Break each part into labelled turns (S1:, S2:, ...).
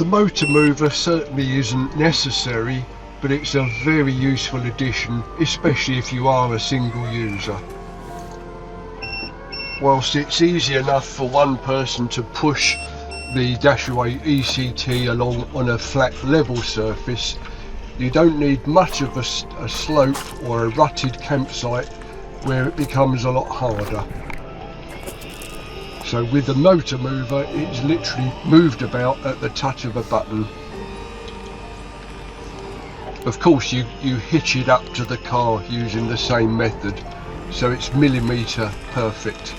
S1: The motormover certainly isn't necessary, but it's a very useful addition, especially if you are a single user. Whilst it's easy enough for one person to push the Dashaway eCT along on a flat level surface, you don't need much of a slope or a rutted campsite where it becomes a lot harder. So with the motormover, it's literally moved about at the touch of a button. Of course you hitch it up to the car using the same method, so it's millimetre perfect.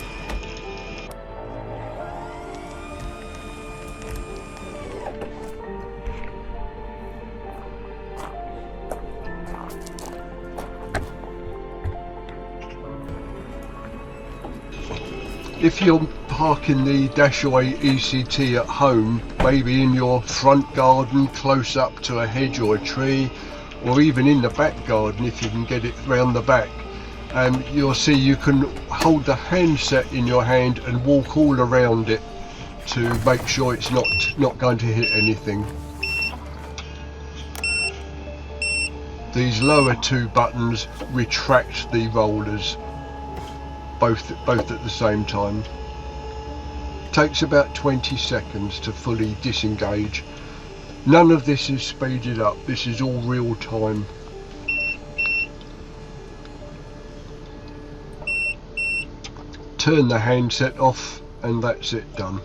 S1: If you're parking the Dashaway eCT at home, maybe in your front garden close up to a hedge or a tree, or even in the back garden if you can get it round the back, you'll see you can hold the handset in your hand and walk all around it to make sure it's not going to hit anything. These lower two buttons retract the rollers, both at the same time. Takes about 20 seconds to fully disengage. None of this is speeded up, this is all real time. Turn the handset off and that's it done.